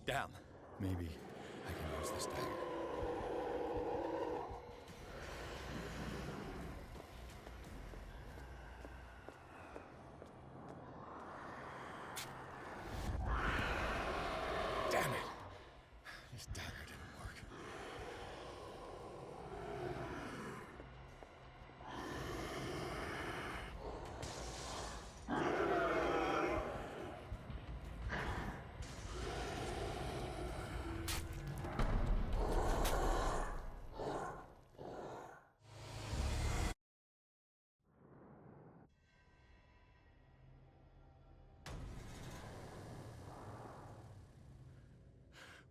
Damn. Maybe I can use this dagger. Damn it! This dagger didn't work.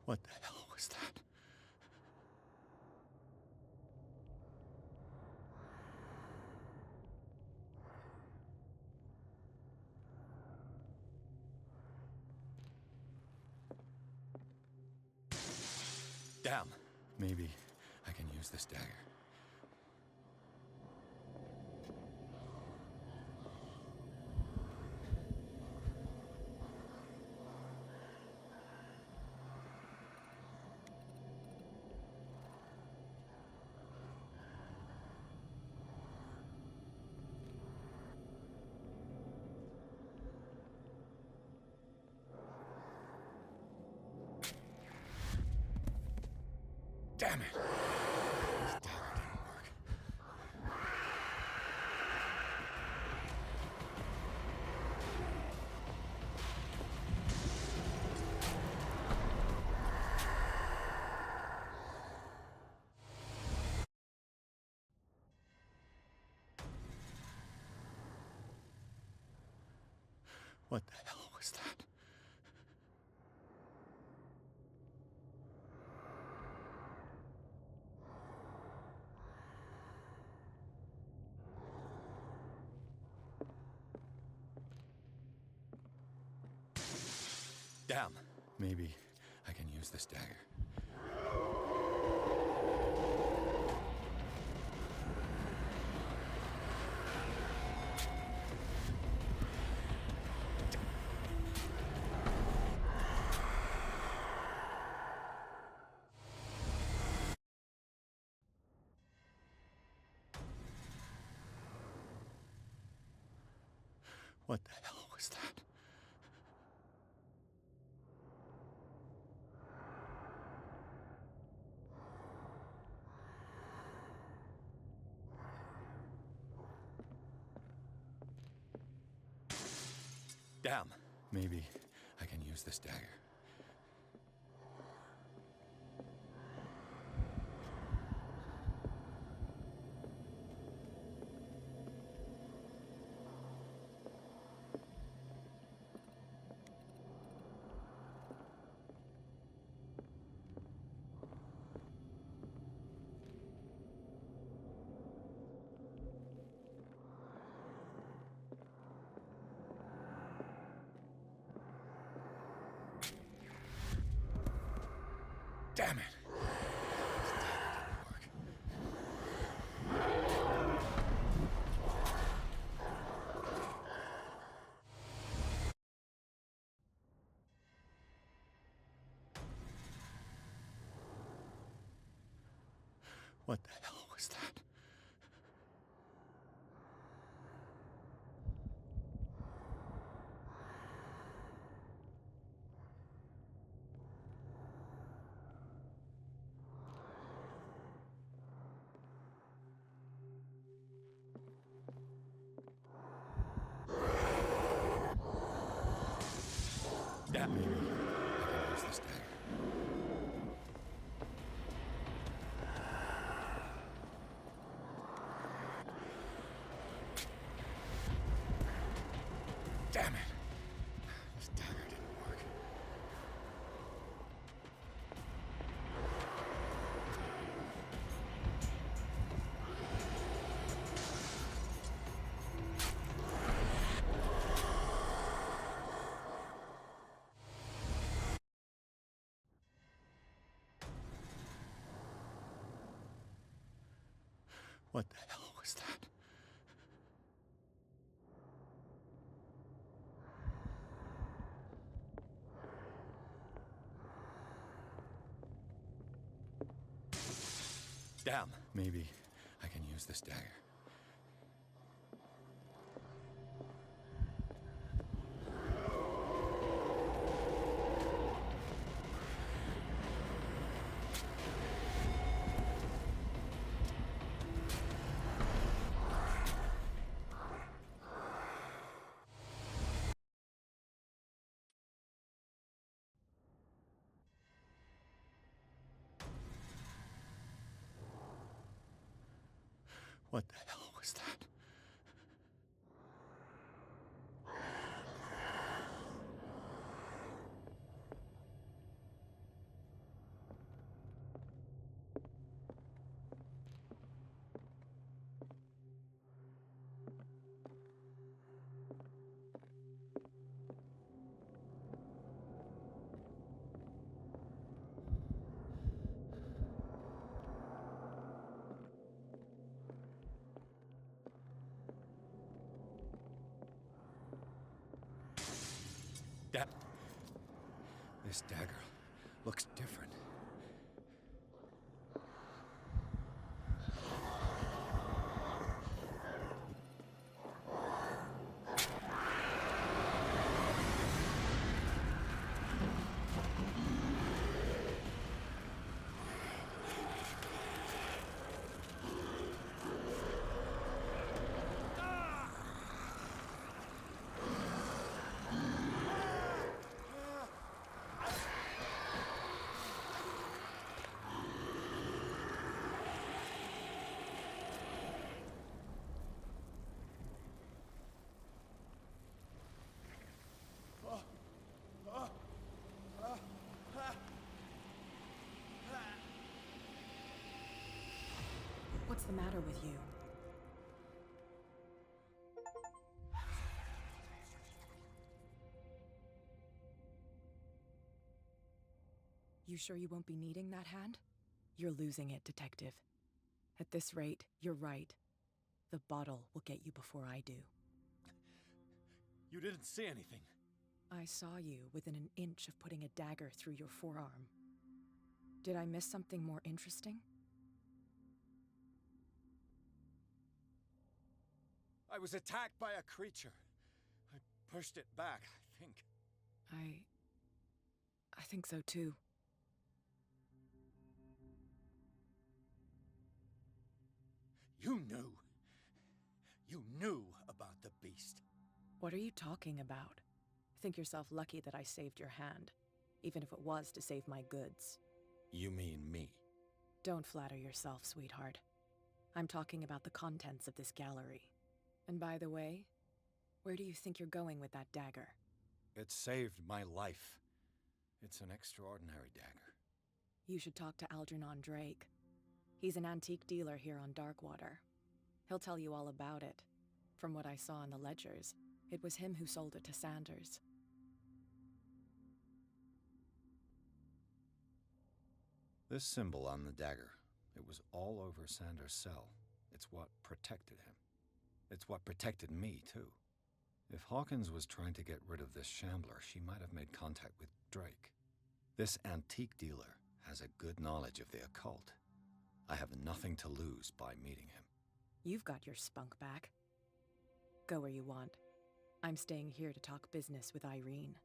What the hell was that? Damn. Maybe I can use this dagger. Damn it! This dagger didn't work. What the hell was that? Damn. Maybe I can use this dagger. What the hell was that? Damn. Maybe I can use this dagger. Damn it! This dagger didn't work. What the hell was that? Damn, maybe I can use this dagger. Damn it! This dagger didn't work. What the hell was that? Damn. Maybe I can use this dagger. What the hell was that? That... This dagger looks different. What's the matter with you? You sure you won't be needing that hand? You're losing it, Detective. At this rate, you're right. The bottle will get you before I do. You didn't see anything. I saw you within an inch of putting a dagger through your forearm. Did I miss something more interesting? I was attacked by a creature. I pushed it back, I think. I think so too. You knew. You knew about the beast. What are you talking about? Think yourself lucky that I saved your hand, even if it was to save my goods. You mean me? Don't flatter yourself, sweetheart. I'm talking about the contents of this gallery. And by the way, where do you think you're going with that dagger? It saved my life. It's an extraordinary dagger. You should talk to Algernon Drake. He's an antique dealer here on Darkwater. He'll tell you all about it. From what I saw in the ledgers, it was him who sold it to Sanders. This symbol on the dagger, it was all over Sanders' cell. It's what protected him. It's what protected me, too. If Hawkins was trying to get rid of this shambler, she might have made contact with Drake. This antique dealer has a good knowledge of the occult. I have nothing to lose by meeting him. You've got your spunk back. Go where you want. I'm staying here to talk business with Irene.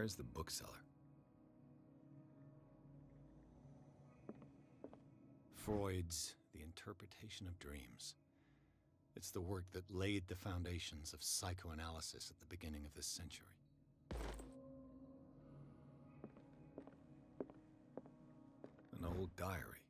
Where's the bookseller? Freud's The Interpretation of Dreams. It's the work that laid the foundations of psychoanalysis at the beginning of this century. An old diary.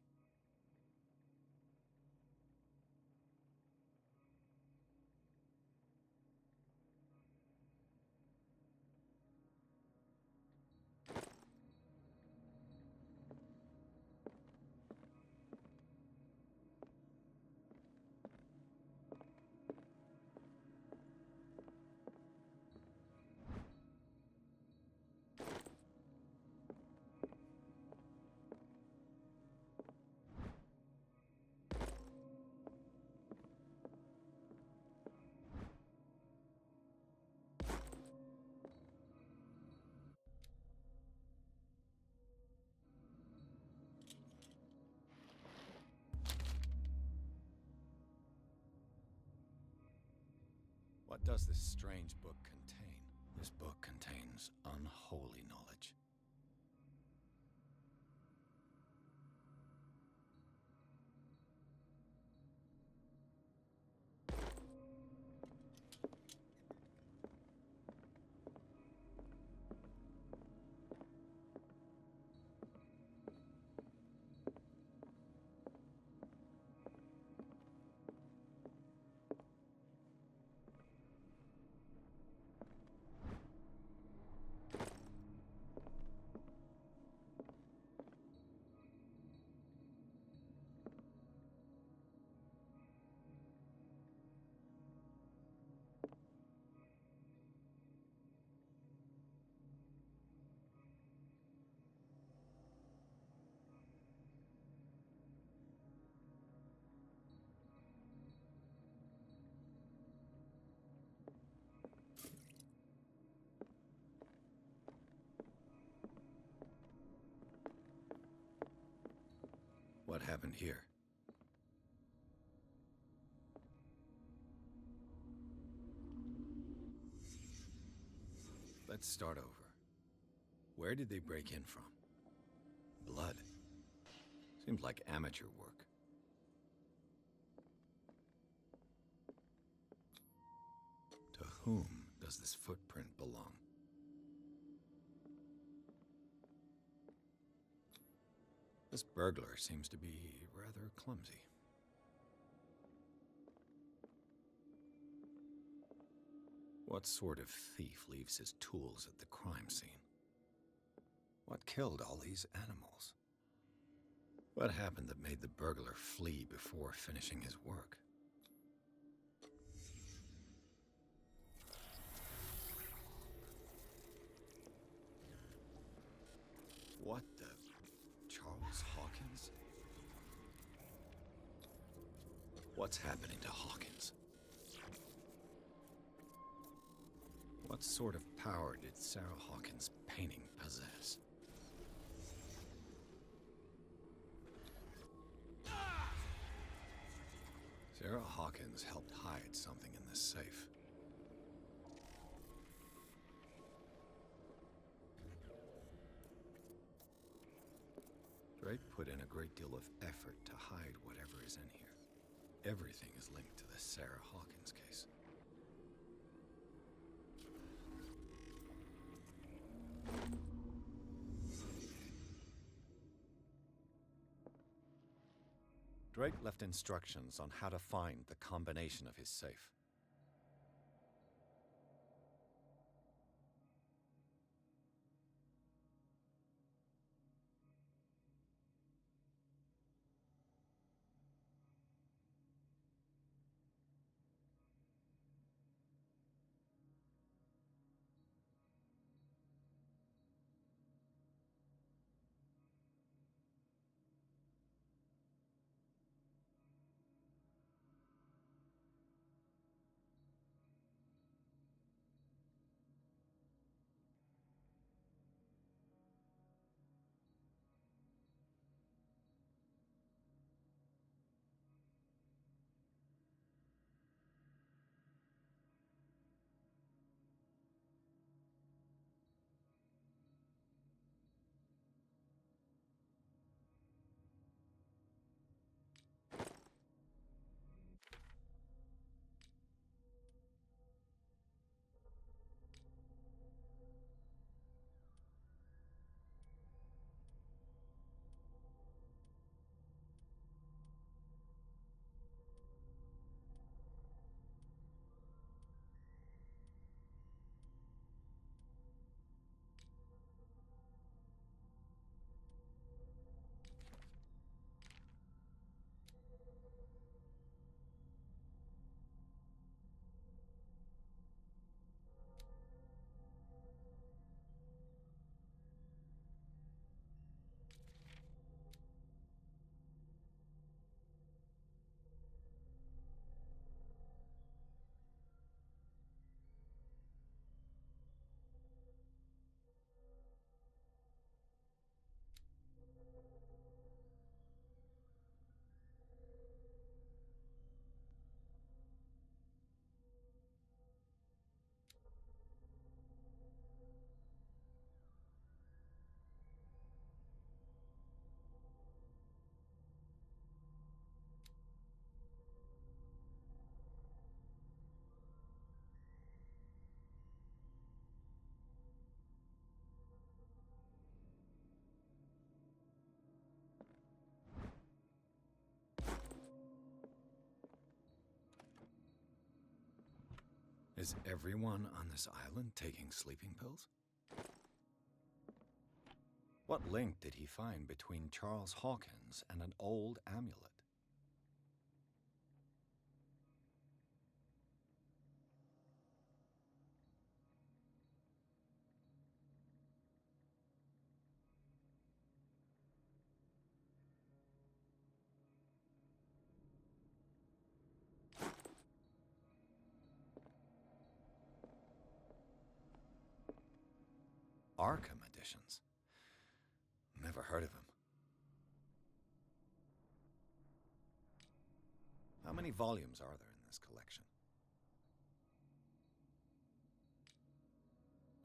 What does this strange book contain? This book contains unholy knowledge. What happened here? Let's start over. Where did they break in from? Blood. Seems like amateur work. To whom does this footprint belong? This burglar seems to be rather clumsy. What sort of thief leaves his tools at the crime scene? What killed all these animals? What happened that made the burglar flee before finishing his work? What the... Charles Hawkins? What's happening to Hawkins? What sort of power did Sarah Hawkins' painting possess? Sarah Hawkins helped hide something in this safe. Drake put in a great deal of effort to hide whatever is in here. Everything is linked to the Sarah Hawkins case. Drake left instructions on how to find the combination of his safe. Is everyone on this island taking sleeping pills? What link did he find between Charles Hawkins and an old amulet? Arkham editions. Never heard of him. How many volumes are there in this collection?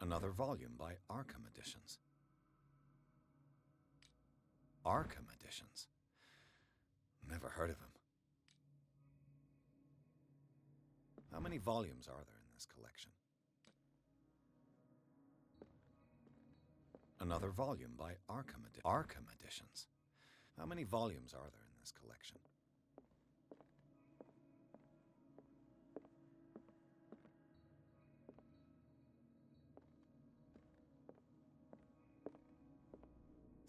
Another volume by Arkham editions. Arkham editions. Never heard of him. How many volumes are there in this collection? Another volume by Arkham editions. How many volumes are there in this collection?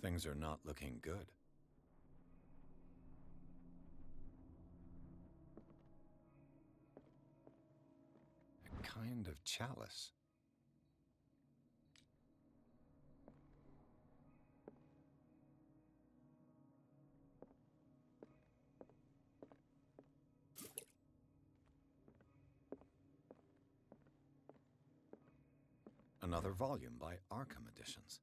Things are not looking good. A kind of chalice. Another volume by Arkham editions.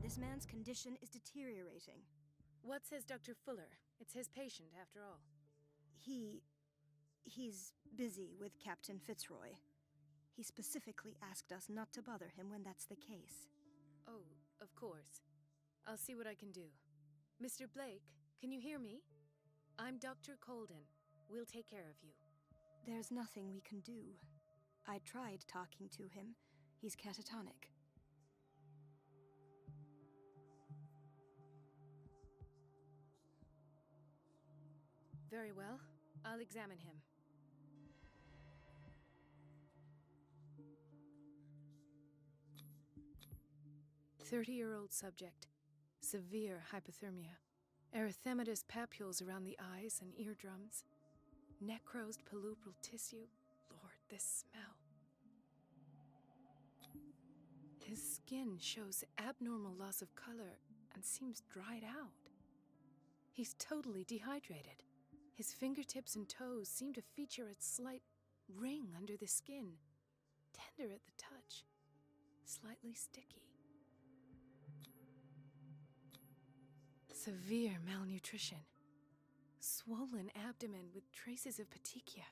This man's condition is deteriorating. What says Dr. Fuller? It's his patient, after all. He's busy with Captain Fitzroy. He specifically asked us not to bother him when that's the case. Oh, of course. I'll see what I can do. Mr. Blake, can you hear me? I'm Dr. Colden. We'll take care of you. There's nothing we can do. I tried talking to him. He's catatonic. Very well. I'll examine him. "30-year-old subject. Severe hypothermia. Erythematous papules around the eyes and eardrums. Necrosed palpebral tissue. Lord, this smell. His skin shows abnormal loss of color and seems dried out. He's totally dehydrated. His fingertips and toes seem to feature a slight ring under the skin, tender at the touch, slightly sticky. Severe malnutrition. Swollen abdomen with traces of petechia.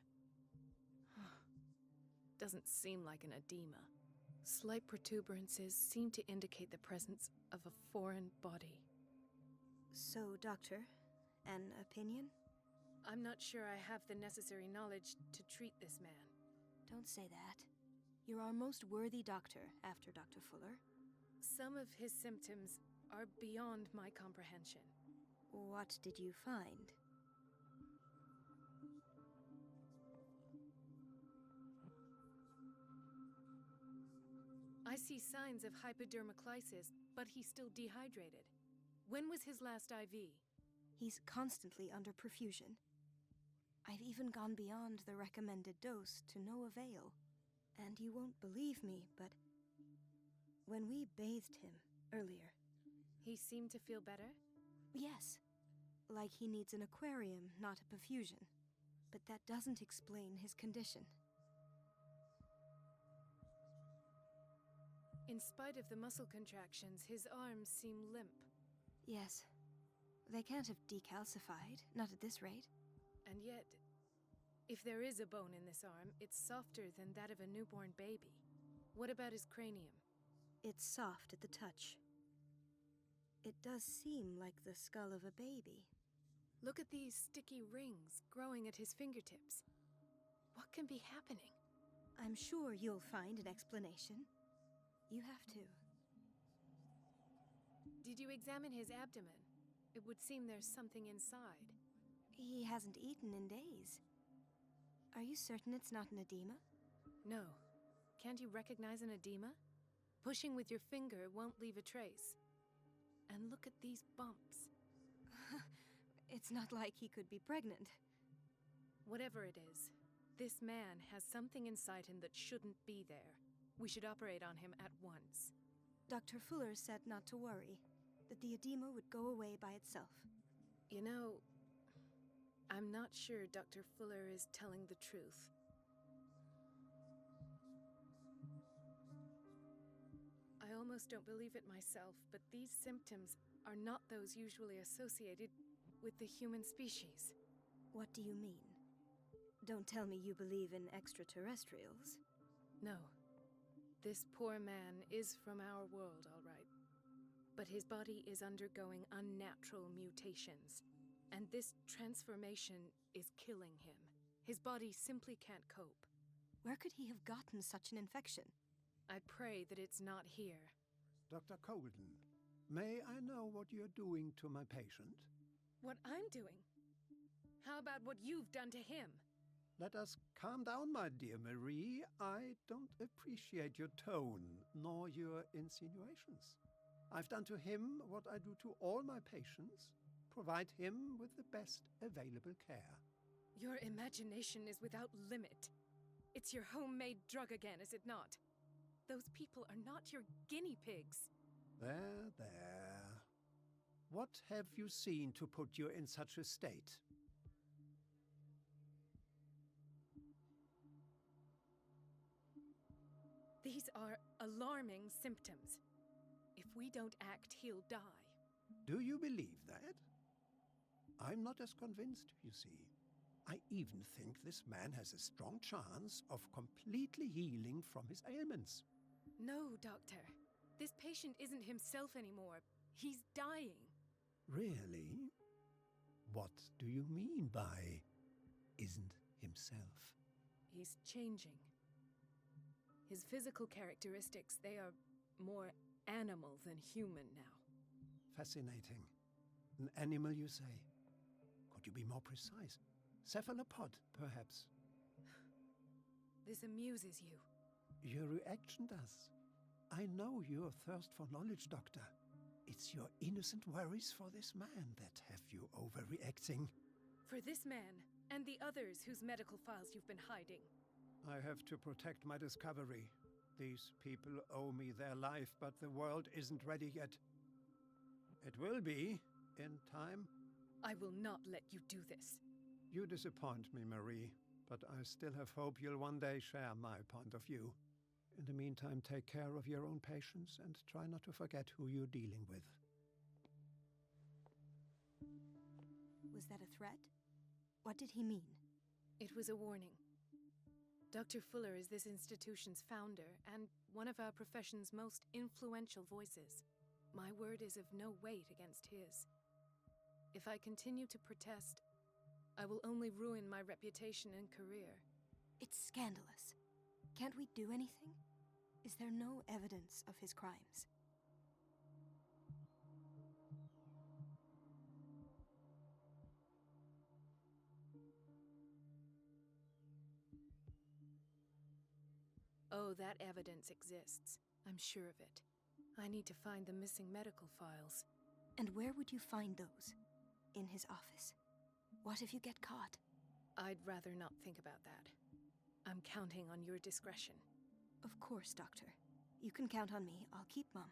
Doesn't seem like an edema. Slight protuberances seem to indicate the presence of a foreign body. So, Doctor, an opinion? I'm not sure I have the necessary knowledge to treat this man. Don't say that. You're our most worthy doctor after Dr. Fuller. Some of his symptoms are beyond my comprehension. What did you find? I see signs of hypodermoclysis, but he's still dehydrated. When was his last IV? He's constantly under perfusion. I've even gone beyond the recommended dose to no avail. And you won't believe me, but when we bathed him earlier... He seemed to feel better? Yes. Like he needs an aquarium, not a perfusion. But that doesn't explain his condition. In spite of the muscle contractions, his arms seem limp. Yes. They can't have decalcified, not at this rate. And yet, if there is a bone in this arm, it's softer than that of a newborn baby. What about his cranium? It's soft at the touch. It does seem like the skull of a baby. Look at these sticky rings growing at his fingertips. What can be happening? I'm sure you'll find an explanation. You have to. Did you examine his abdomen? It would seem there's something inside. He hasn't eaten in days. Are you certain it's not an edema? No. Can't you recognize an edema? Pushing with your finger won't leave a trace. And look at these bumps. It's not like he could be pregnant. Whatever it is, this man has something inside him that shouldn't be there. We should operate on him at once. Dr. Fuller said not to worry, that the edema would go away by itself. You know, I'm not sure Dr. Fuller is telling the truth. I almost don't believe it myself, but these symptoms are not those usually associated with the human species. What do you mean? Don't tell me you believe in extraterrestrials. No. This poor man is from our world, all right. But his body is undergoing unnatural mutations, and this transformation is killing him. His body simply can't cope. Where could he have gotten such an infection? I pray that it's not here. Dr. Colden, may I know what you're doing to my patient? What I'm doing? How about what you've done to him? Let us calm down, my dear Marie. I don't appreciate your tone, nor your insinuations. I've done to him what I do to all my patients, provide him with the best available care. Your imagination is without limit. It's your homemade drug again, is it not? Those people are not your guinea pigs. There, there. What have you seen to put you in such a state? These are alarming symptoms. If we don't act, he'll die. Do you believe that? I'm not as convinced, you see. I even think this man has a strong chance of completely healing from his ailments. No, Doctor. This patient isn't himself anymore. He's dying. Really? What do you mean by isn't himself? He's changing. His physical characteristics, they are more animal than human now. Fascinating. An animal, you say? Could you be more precise? Cephalopod, perhaps? This amuses you. Your reaction does. I know your thirst for knowledge, Doctor. It's your innocent worries for this man that have you overreacting. For this man, and the others whose medical files you've been hiding. I have to protect my discovery. These people owe me their life, but the world isn't ready yet. It will be, in time. I will not let you do this. You disappoint me, Marie, but I still have hope you'll one day share my point of view. In the meantime, take care of your own patients and try not to forget who you're dealing with. Was that a threat? What did he mean? It was a warning. Dr. Fuller is this institution's founder and one of our profession's most influential voices. My word is of no weight against his. If I continue to protest, I will only ruin my reputation and career. It's scandalous. Can't we do anything? Is there no evidence of his crimes? Oh, that evidence exists. I'm sure of it. I need to find the missing medical files. And where would you find those? In his office? What if you get caught? I'd rather not think about that. I'm counting on your discretion. Of course, Doctor. You can count on me. I'll keep Mum.